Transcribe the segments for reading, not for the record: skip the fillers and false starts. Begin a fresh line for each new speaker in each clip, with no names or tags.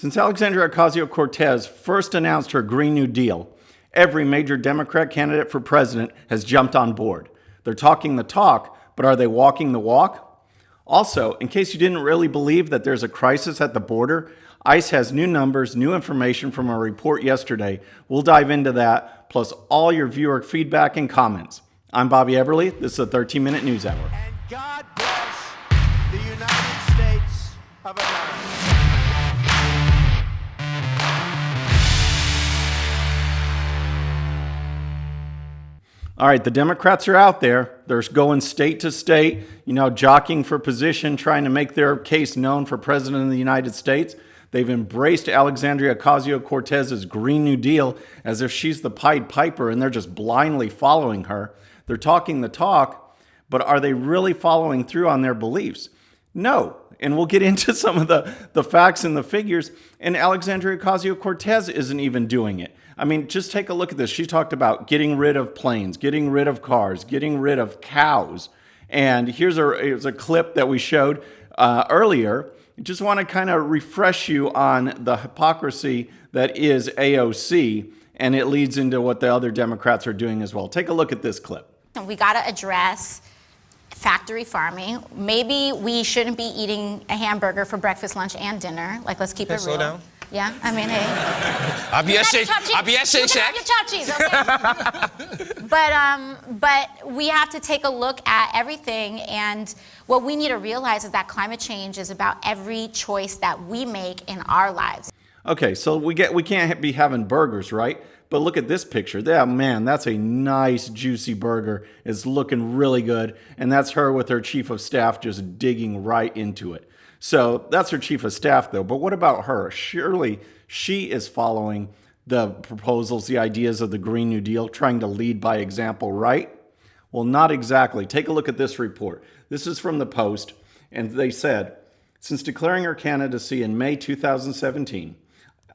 Since Alexandria Ocasio-Cortez first announced her Green New Deal, every major Democrat candidate for president has jumped on board. They're talking the talk, but are they walking the walk? Also, in case you didn't really believe that there's a crisis at the border, ICE has new numbers, new information from a report yesterday. We'll dive into that, plus all your viewer feedback and comments. I'm Bobby Eberle. This is a 13-minute news hour.
And God bless the United States of America.
All right, the Democrats are out there. They're going state to state, jockeying for position, trying to make their case known for president of the United States. They've embraced Alexandria Ocasio-Cortez's Green New Deal as if she's the Pied Piper and they're just blindly following her. They're talking the talk, but are they really following through on their beliefs? No. And we'll get into some of the facts and the figures. And Alexandria Ocasio-Cortez isn't even doing it. I mean, just take a look at this. She talked about getting rid of planes, getting rid of cars, getting rid of cows. And here's a clip that we showed earlier. I just want to kind of refresh you on the hypocrisy that is AOC, and it leads into what the other Democrats are doing as well. Take a look at this clip.
We got to address factory farming. Maybe we shouldn't be eating a hamburger for breakfast, lunch, and dinner. Like, let's keep it real.
Slow down.
Yeah, I mean, hey.
Shake Shack.
Your top cheese, okay? But we have to take a look at everything, and what we need to realize is that climate change is about every choice that we make in our lives.
Okay, so we can't be having burgers, right? But look at this picture. Yeah, man, that's a nice, juicy burger. It's looking really good. And that's her with her chief of staff just digging right into it. So that's her chief of staff, though. But what about her? Surely she is following the proposals, the ideas of the Green New Deal, trying to lead by example, right? Well, not exactly. Take a look at this report. This is from the Post. And they said, since declaring her candidacy in May 2017,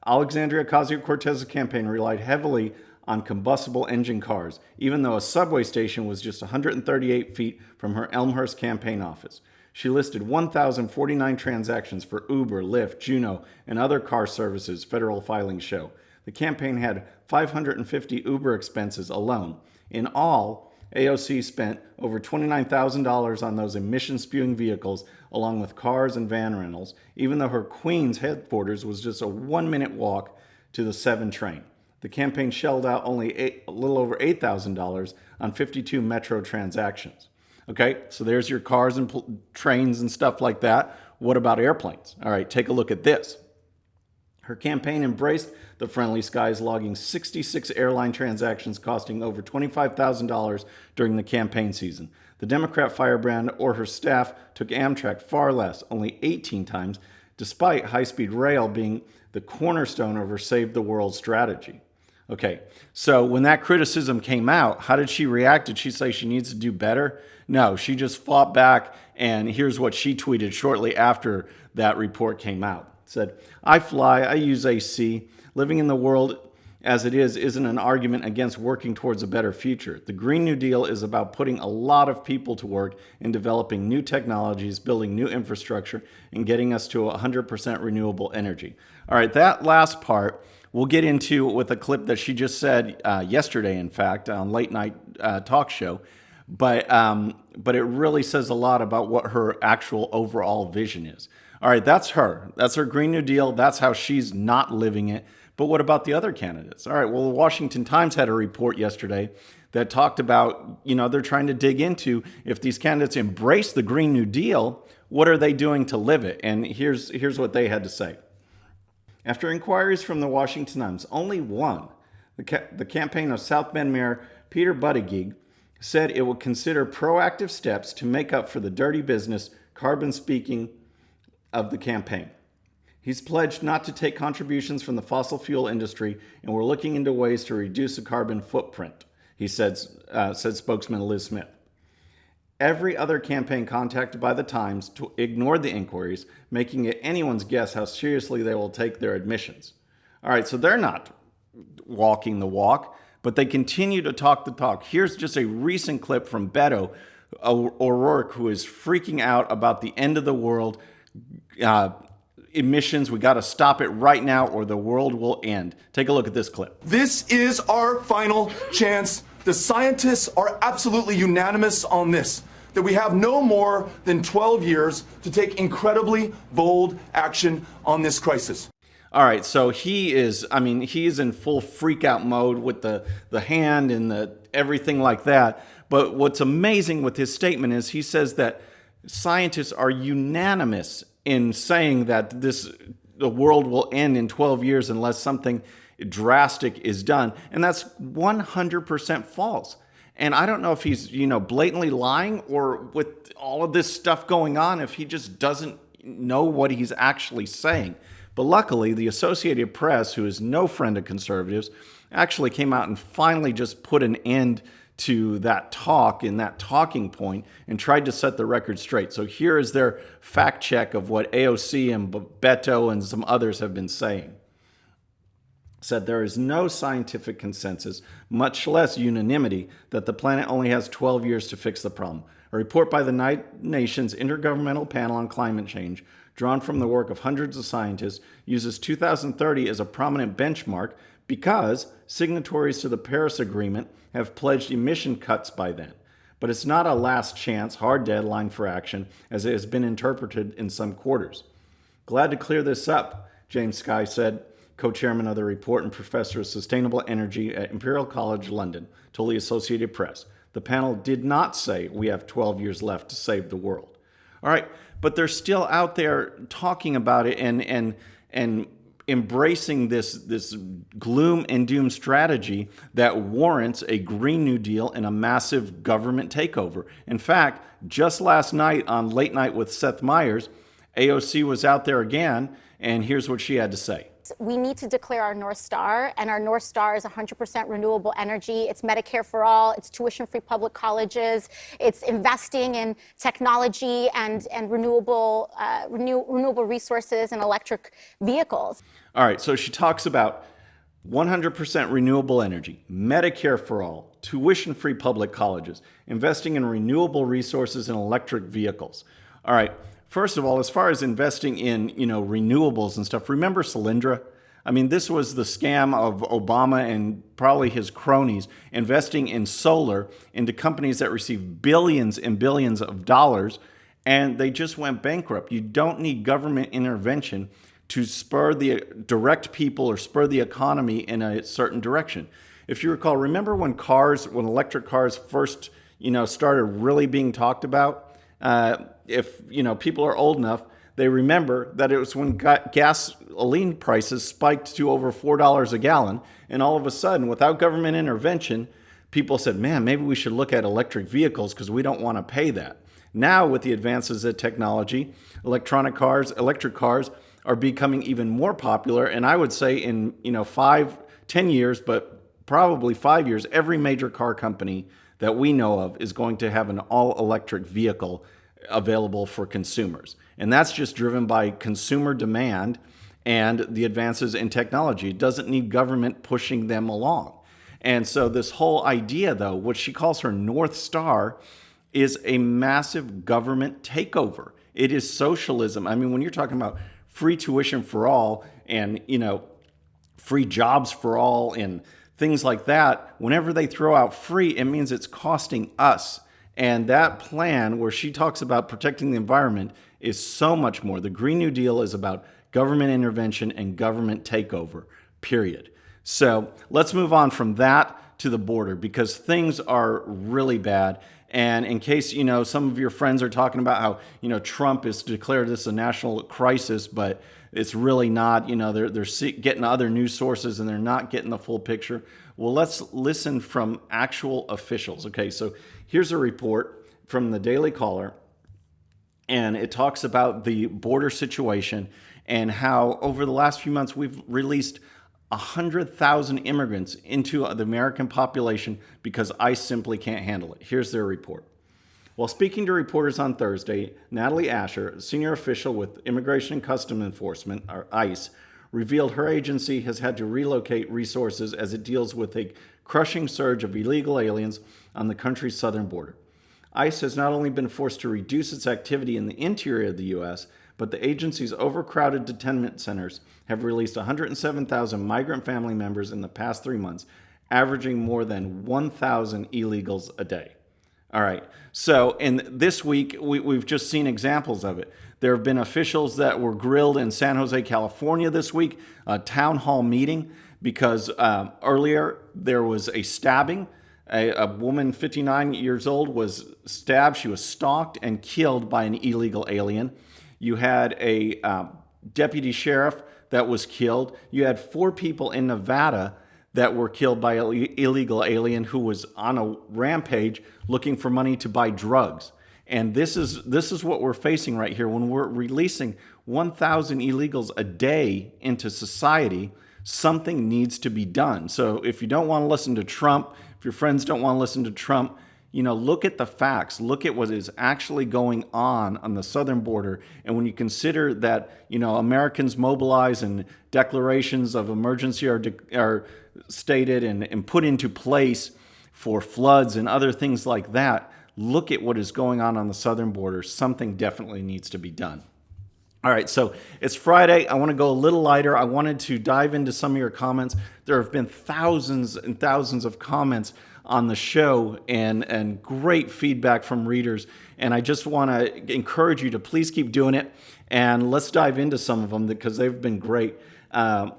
Alexandria Ocasio-Cortez's campaign relied heavily on combustible engine cars, even though a subway station was just 138 feet from her Elmhurst campaign office. She listed 1,049 transactions for Uber, Lyft, Juno, and other car services, federal filings show. The campaign had 550 Uber expenses alone. In all, AOC spent over $29,000 on those emission-spewing vehicles, along with cars and van rentals, even though her Queens headquarters was just a 1-minute walk to the 7 train. The campaign shelled out only a little over $8,000 on 52 metro transactions. Okay, so there's your cars and trains and stuff like that. What about airplanes? All right, take a look at this. Her campaign embraced the friendly skies, logging 66 airline transactions costing over $25,000 during the campaign season. The Democrat firebrand or her staff took Amtrak far less, only 18 times, despite high-speed rail being the cornerstone of her Save the World strategy. Okay, so when that criticism came out, how did she react? Did she say she needs to do better? No, she just fought back, and here's what she tweeted shortly after that report came out. It said, I fly, I use AC. Living in the world as it is isn't an argument against working towards a better future. The Green New Deal is about putting a lot of people to work in developing new technologies, building new infrastructure, and getting us to 100% renewable energy. All right, that last part we'll get into with a clip that she just said yesterday, in fact, on late night talk show. But it really says a lot about what her actual overall vision is. All right, that's her. That's her Green New Deal. That's how she's not living it. But what about the other candidates? All right, well, the Washington Times had a report yesterday that talked about, they're trying to dig into if these candidates embrace the Green New Deal, what are they doing to live it? And here's what they had to say. After inquiries from the Washington Times, only one, the campaign of South Bend Mayor Peter Buttigieg, said it would consider proactive steps to make up for the dirty business, carbon speaking, of the campaign. He's pledged not to take contributions from the fossil fuel industry, and we're looking into ways to reduce the carbon footprint, he said spokesman Liz Smith. Every other campaign contacted by the Times ignored the inquiries, making it anyone's guess how seriously they will take their admissions. All right, so they're not walking the walk, but they continue to talk the talk. Here's just a recent clip from Beto O'Rourke, who is freaking out about the end of the world emissions. We got to stop it right now or the world will end. Take a look at this clip.
This is our final chance. The scientists are absolutely unanimous on this, that we have no more than 12 years to take incredibly bold action on this crisis.
All right, so he is in full freak out mode with the hand and the everything like that. But what's amazing with his statement is he says that scientists are unanimous in saying that the world will end in 12 years unless something drastic is done. And that's 100% false. And I don't know if he's, blatantly lying, or with all of this stuff going on, if he just doesn't know what he's actually saying. But luckily, the Associated Press, who is no friend of conservatives, actually came out and finally just put an end to that talk in that talking point and tried to set the record straight. So here is their fact check of what AOC and Beto and some others have been saying. Said there is no scientific consensus, much less unanimity, that the planet only has 12 years to fix the problem. A report by the United Nations Intergovernmental Panel on Climate Change, drawn from the work of hundreds of scientists, uses 2030 as a prominent benchmark because signatories to the Paris Agreement have pledged emission cuts by then. But it's not a last chance, hard deadline for action, as it has been interpreted in some quarters. Glad to clear this up, James Sky said, co-chairman of the report and professor of sustainable energy at Imperial College London, told the Associated Press. The panel did not say we have 12 years left to save the world. All right, but they're still out there talking about it and embracing this gloom and doom strategy that warrants a Green New Deal and a massive government takeover. In fact, just last night on Late Night with Seth Meyers, AOC was out there again, and here's what she had to say.
We need to declare our North Star, and our North Star is 100% renewable energy. It's Medicare for all. It's tuition-free public colleges. It's investing in technology and renewable resources and electric vehicles.
All right, so she talks about 100% renewable energy, Medicare for all, tuition-free public colleges, investing in renewable resources and electric vehicles. All right. First of all, as far as investing in, renewables and stuff, remember Solyndra? I mean, this was the scam of Obama and probably his cronies investing in solar into companies that receive billions and billions of dollars, and they just went bankrupt. You don't need government intervention to direct people or spur the economy in a certain direction. If you recall, remember when electric cars first, started really being talked about? If people are old enough, they remember that it was when gasoline prices spiked to over $4 a gallon, and all of a sudden, without government intervention, people said, man, maybe we should look at electric vehicles because we don't want to pay that. Now, with the advances of technology, electric cars are becoming even more popular, and I would say in 5-10 years, but probably 5 years, every major car company that we know of is going to have an all-electric vehicle available for consumers. And that's just driven by consumer demand and the advances in technology. It doesn't need government pushing them along. And so this whole idea, though, what she calls her North Star, is a massive government takeover. It is socialism. I mean, when you're talking about free tuition for all and, free jobs for all and things like that, whenever they throw out free, it means it's costing us. And that plan where she talks about protecting the environment is so much more. The Green New Deal is about government intervention and government takeover, period. So let's move on from that to the border because things are really bad. And in case, some of your friends are talking about how, Trump has declared this a national crisis, but it's really not, they're getting other news sources and they're not getting the full picture. Well, let's listen from actual officials. Okay, so here's a report from the Daily Caller, and it talks about the border situation and how over the last few months we've released 100,000 immigrants into the American population because ICE simply can't handle it. Here's their report. While speaking to reporters on Thursday, Natalie Asher, a senior official with Immigration and Customs Enforcement, or ICE, revealed her agency has had to relocate resources as it deals with a crushing surge of illegal aliens on the country's southern border. ICE has not only been forced to reduce its activity in the interior of the U.S., but the agency's overcrowded detention centers have released 107,000 migrant family members in the past 3 months, averaging more than 1,000 illegals a day. All right, so in this week, we've just seen examples of it. There have been officials that were grilled in San Jose, California this week, a town hall meeting, because earlier there was a stabbing. A woman, 59 years old, was stabbed. She was stalked and killed by an illegal alien. You had a deputy sheriff that was killed. You had 4 people in Nevada that were killed by an illegal alien who was on a rampage looking for money to buy drugs. And this is what we're facing right here. When we're releasing 1,000 illegals a day into society, something needs to be done. So if you don't want to listen to Trump, if your friends don't want to listen to Trump, look at the facts. Look at what is actually going on the southern border. And when you consider that, Americans mobilize and declarations of emergency are stated and put into place for floods and other things like that, look at what is going on the southern border. Something definitely needs to be done. All right, so it's Friday. I want to go a little lighter. I wanted to dive into some of your comments. There have been thousands and thousands of comments on the show and great feedback from readers. And I just want to encourage you to please keep doing it. And let's dive into some of them because they've been great.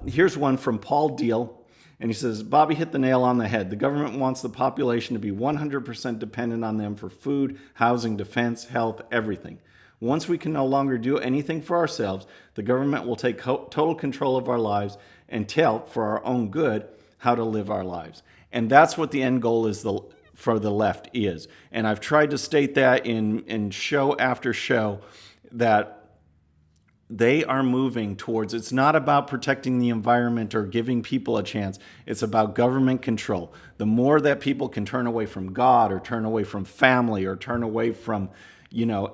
Here's one from Paul Deal. And he says, Bobby hit the nail on the head. The government wants the population to be 100% dependent on them for food, housing, defense, health, everything. Once we can no longer do anything for ourselves, the government will take total control of our lives and tell, for our own good, how to live our lives. And that's what the end goal is for the left is. And I've tried to state that in show after show that they are moving towards, it's not about protecting the environment or giving people a chance. It's about government control. The more that people can turn away from God or turn away from family or turn away from,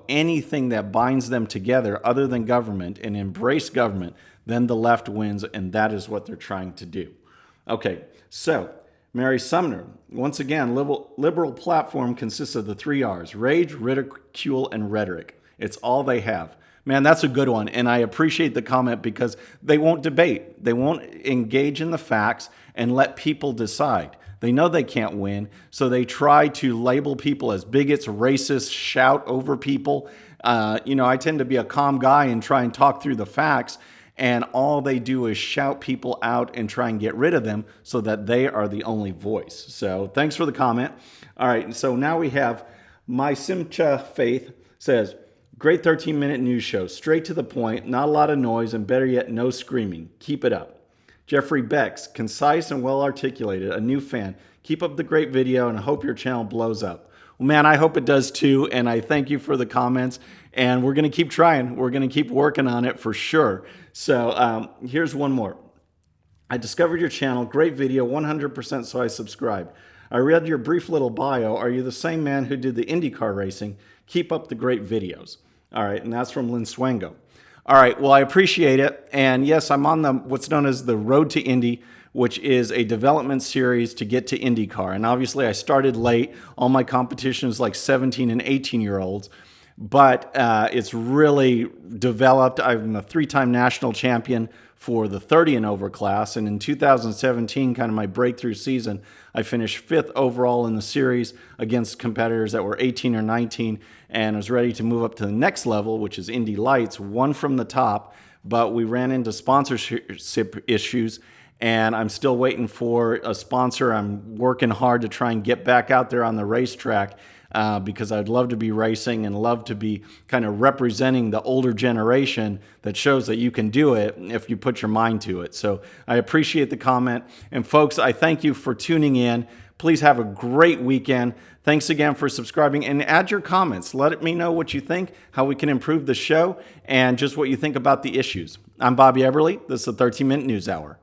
anything that binds them together other than government and embrace government, then the left wins, and that is what they're trying to do. Okay, so Mary Sumner, once again, liberal platform consists of the 3 R's, rage, ridicule, and rhetoric. It's all they have. Man, that's a good one, and I appreciate the comment because they won't debate. They won't engage in the facts and let people decide. They know they can't win, so they try to label people as bigots, racists, shout over people. I tend to be a calm guy and try and talk through the facts, and all they do is shout people out and try and get rid of them so that they are the only voice. So thanks for the comment. All right, so now we have My Simcha Faith says, great 13-minute news show, straight to the point, not a lot of noise, and better yet, no screaming. Keep it up. Jeffrey Becks, concise and well-articulated, a new fan. Keep up the great video, and I hope your channel blows up. Well, man, I hope it does too, and I thank you for the comments, and we're going to keep trying. We're going to keep working on it for sure. So here's one more. I discovered your channel, great video, 100%, so I subscribed. I read your brief little bio. Are you the same man who did the IndyCar racing? Keep up the great videos. All right, and that's from Lynn Swango. All right, well, I appreciate it. And yes, I'm on what's known as the Road to Indy, which is a development series to get to IndyCar. And obviously, I started late. All my competition is like 17 and 18-year-olds. But it's really developed. I'm a 3-time national champion for the 30 and over class. And in 2017, kind of my breakthrough season, I finished 5th overall in the series against competitors that were 18 or 19 and was ready to move up to the next level, which is Indy Lights, won from the top. But we ran into sponsorship issues, and I'm still waiting for a sponsor. I'm working hard to try and get back out there on the racetrack because I'd love to be racing and love to be kind of representing the older generation that shows that you can do it if you put your mind to it. So I appreciate the comment. And folks, I thank you for tuning in. Please have a great weekend. Thanks again for subscribing, and add your comments. Let me know what you think, how we can improve the show, and just what you think about the issues. I'm Bobby Eberle. This is the 13-Minute News Hour.